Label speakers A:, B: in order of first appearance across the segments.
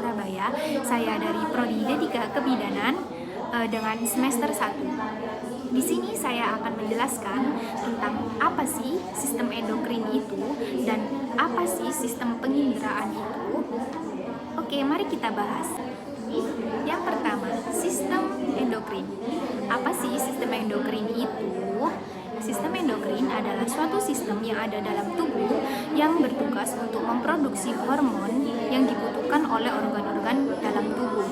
A: Surabaya. Saya dari Prodi D3 Kebidanan dengan semester 1. Di sini saya akan menjelaskan tentang apa sih sistem endokrin itu dan apa sih sistem penginderaan itu. Oke, mari kita bahas. Yang pertama, sistem endokrin. Apa sih sistem endokrin itu? Sistem endokrin adalah suatu sistem yang ada dalam tubuh yang bertugas untuk memproduksi hormon yang dibutuhkan oleh organ-organ dalam tubuh.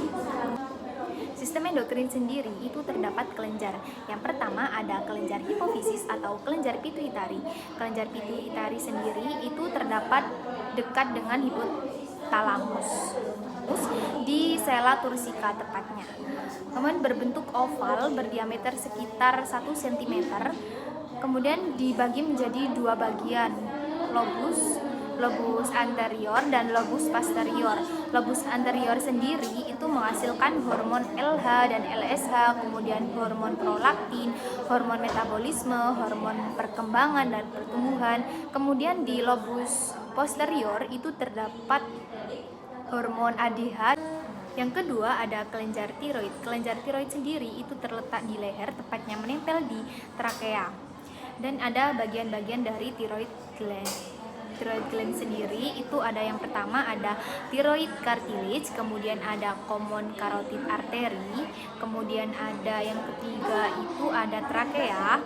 A: Sistem endokrin sendiri itu terdapat kelenjar. Yang pertama ada kelenjar hipofisis atau kelenjar pituitari. Kelenjar pituitari sendiri itu terdapat dekat dengan hipotalamus di sela tursika tepatnya. Kemudian berbentuk oval berdiameter sekitar 1 cm. Kemudian dibagi menjadi dua bagian, lobus anterior dan lobus posterior. Lobus anterior sendiri itu menghasilkan hormon LH dan LSH, kemudian hormon prolaktin, hormon metabolisme, hormon perkembangan dan pertumbuhan. Kemudian di lobus posterior itu terdapat hormon ADH. Yang kedua ada kelenjar tiroid. Kelenjar tiroid sendiri itu terletak di leher, tepatnya menempel di trakea. Dan ada bagian-bagian dari tiroid gland. Tiroid gland sendiri itu ada yang pertama ada tiroid cartilage, kemudian ada common carotid artery, kemudian ada yang ketiga itu ada trakea,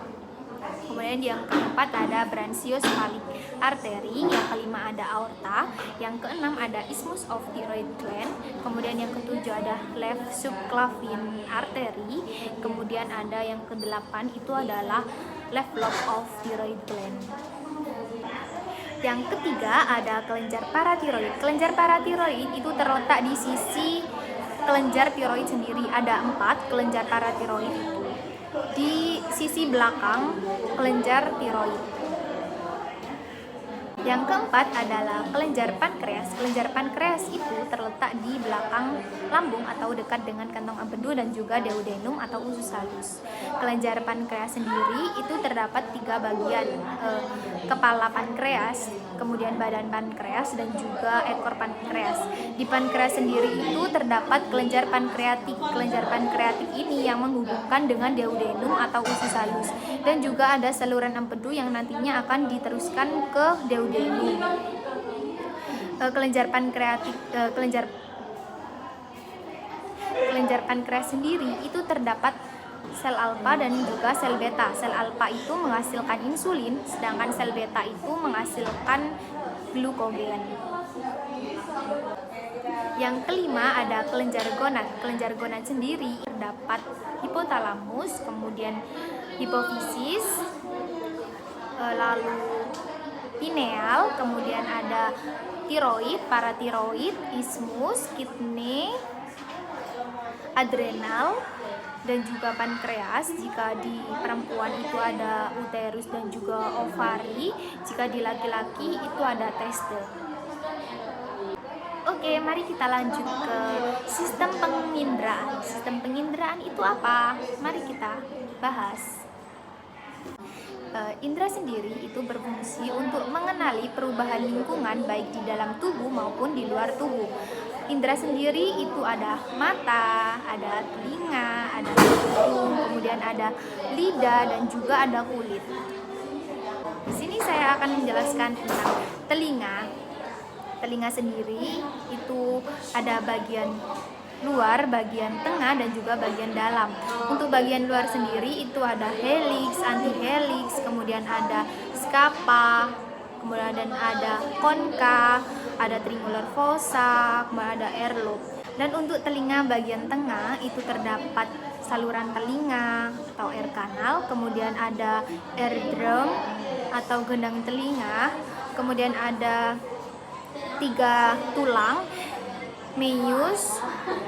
A: kemudian yang keempat ada branchiocephalic artery, yang kelima ada aorta, yang keenam ada isthmus of thyroid gland, kemudian yang ketujuh ada left subclavian artery, kemudian ada yang kedelapan itu adalah left lobe of thyroid gland. Yang ketiga ada kelenjar paratiroid. Kelenjar paratiroid itu terletak di sisi kelenjar tiroid sendiri. Ada 4 kelenjar paratiroid itu di sisi belakang kelenjar tiroid. Yang keempat adalah kelenjar pankreas. Kelenjar pankreas itu terletak di belakang lambung atau dekat dengan kantong empedu dan juga duodenum atau usus halus. Kelenjar pankreas sendiri itu terdapat 3 bagian, kepala pankreas, kemudian badan pankreas dan juga ekor pankreas. Di pankreas sendiri itu terdapat kelenjar pankreatik. Kelenjar pankreatik ini yang menghubungkan dengan duodenum atau usus halus, dan juga ada saluran empedu yang nantinya akan diteruskan ke duodenum. Kelenjar pankreas sendiri itu terdapat sel alfa dan juga sel beta. Sel alfa itu menghasilkan insulin, sedangkan sel beta itu menghasilkan glukogen. Yang kelima ada kelenjar gonad. Kelenjar gonad sendiri terdapat hipotalamus, kemudian hipofisis, lalu pineal, kemudian ada tiroid, paratiroid, isthmus, kidney, adrenal, dan juga pankreas. Jika di perempuan itu ada uterus dan juga ovari, jika di laki-laki itu ada testis. Oke, mari kita lanjut ke sistem penginderaan. Sistem penginderaan itu apa? Mari kita bahas. Indera sendiri itu berfungsi untuk mengenali perubahan lingkungan baik di dalam tubuh maupun di luar tubuh. Indera sendiri itu ada mata, ada telinga, ada hidung, kemudian ada lidah dan juga ada kulit. Di sini saya akan menjelaskan tentang telinga. Telinga sendiri itu ada bagian luar, bagian tengah, dan juga bagian dalam. Untuk bagian luar sendiri itu ada helix, antihelix, kemudian ada scapa, kemudian ada concha, ada triangular fossa, kemudian ada earlobe. Dan untuk telinga bagian tengah itu terdapat saluran telinga atau ear canal, kemudian ada eardrum atau gendang telinga, kemudian ada 3 tulang, meius,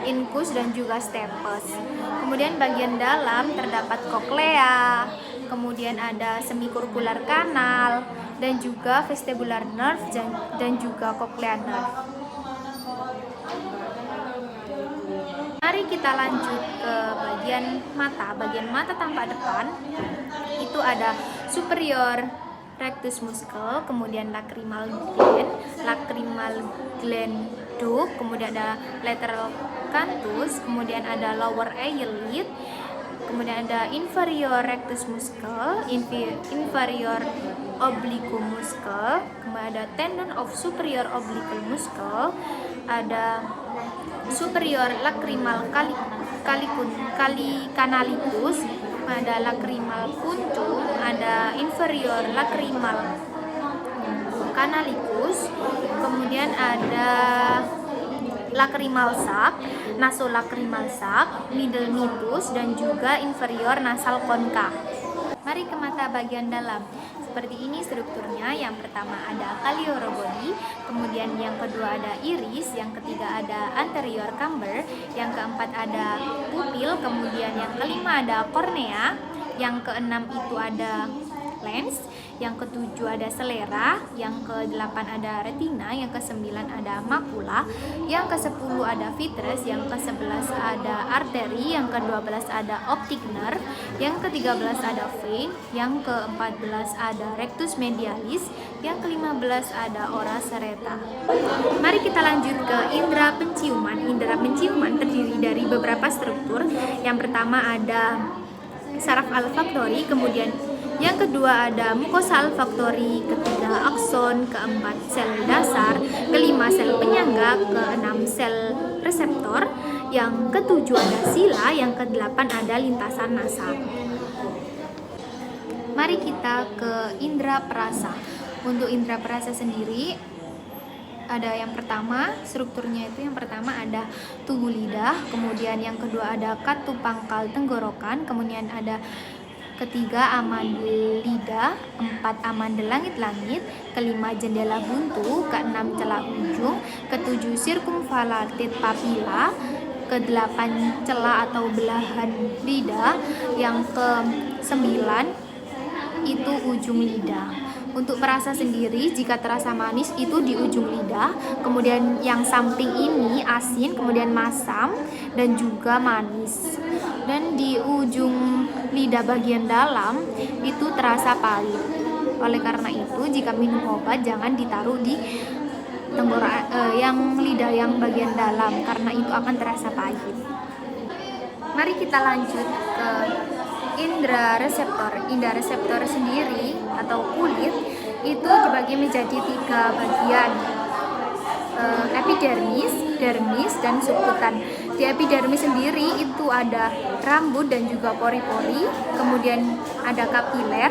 A: incus, dan juga stapes. Kemudian bagian dalam terdapat koklea, kemudian ada semicircular canal, dan juga vestibular nerve dan juga cochlear nerve. Mari kita lanjut ke bagian mata. Bagian mata tampak depan itu ada superior rectus muscle, kemudian lacrimal gland duct, kemudian ada lateral canthus, kemudian ada lower eyelid, kemudian ada inferior rectus muscle, inferior oblique muscle, kemudian ada tendon of superior oblique muscle, ada superior lacrimal canalicus, ada lacrimal punctum, ada inferior lacrimal canalicus, kemudian ada lacrimal sac, nasolacrimal sac, middle meatus, dan juga inferior nasal concha. Mari ke mata bagian dalam. Seperti ini strukturnya. Yang pertama ada caliorobody, kemudian yang kedua ada iris, yang ketiga ada anterior camber, yang keempat ada pupil, kemudian yang kelima ada kornea, yang keenam itu ada lens, yang ketujuh ada selera, yang kedelapan ada retina, yang kesembilan ada makula, yang kesepuluh ada vitreous, yang kesebelas ada arteri, yang kedua belas ada optic nerve, yang ke-13 ada vein, yang ke-14 ada rectus medialis, yang ke-15 ada ora serrata. Mari kita lanjut ke indera penciuman. Indera penciuman terdiri dari beberapa struktur. Yang pertama ada saraf olfaktori, kemudian yang kedua ada mukosa olfaktori, ketiga akson, keempat sel dasar, kelima sel penyangga, keenam sel reseptor, yang ketujuh ada sila, yang kedelapan ada lintasan nasal. Mari kita ke indera perasa. Untuk indera perasa sendiri ada yang pertama, strukturnya itu yang pertama ada tugu lidah, kemudian yang kedua ada katu pangkal tenggorokan, kemudian ada ketiga amandel lidah, empat amandel langit-langit, kelima jendela buntu, keenam celah ujung, ketujuh sirkumvallated papilla, kedelapan celah atau belahan lidah, yang ke-9 itu ujung lidah. Untuk perasa sendiri, jika terasa manis itu di ujung lidah, kemudian yang samping ini asin, kemudian masam, dan juga manis. Dan di ujung lidah bagian dalam itu terasa pahit. Oleh karena itu, jika minum obat jangan ditaruh di yang lidah yang bagian dalam, karena itu akan terasa pahit. Mari kita lanjut ke indera reseptor. Indera reseptor sendiri atau kulit itu dibagi menjadi 3 bagian, epidermis, dermis, dan subkutan. Di epidermis sendiri itu ada rambut dan juga pori-pori, kemudian ada kapiler.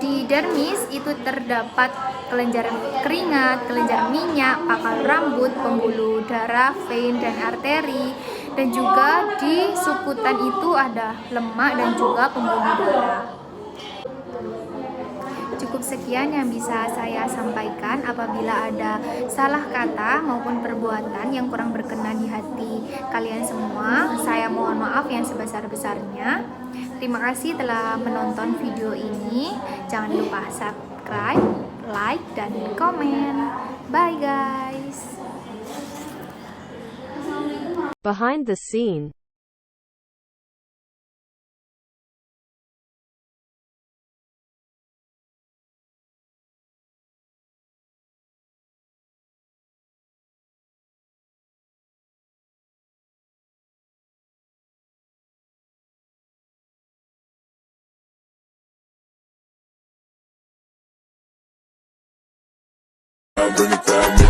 A: Di dermis itu terdapat kelenjar keringat, kelenjar minyak, pakal rambut, pembuluh darah, vein, dan arteri. Dan juga di subkutan itu ada lemak dan juga pembuluh darah. Cukup sekian yang bisa saya sampaikan. Apabila ada salah kata maupun perbuatan yang kurang berkenan di hati kalian semua, saya mohon maaf yang sebesar-besarnya. Terima kasih telah menonton video ini. Jangan lupa subscribe, like, dan komen. Bye guys.
B: Behind the scene.
C: Bring it back.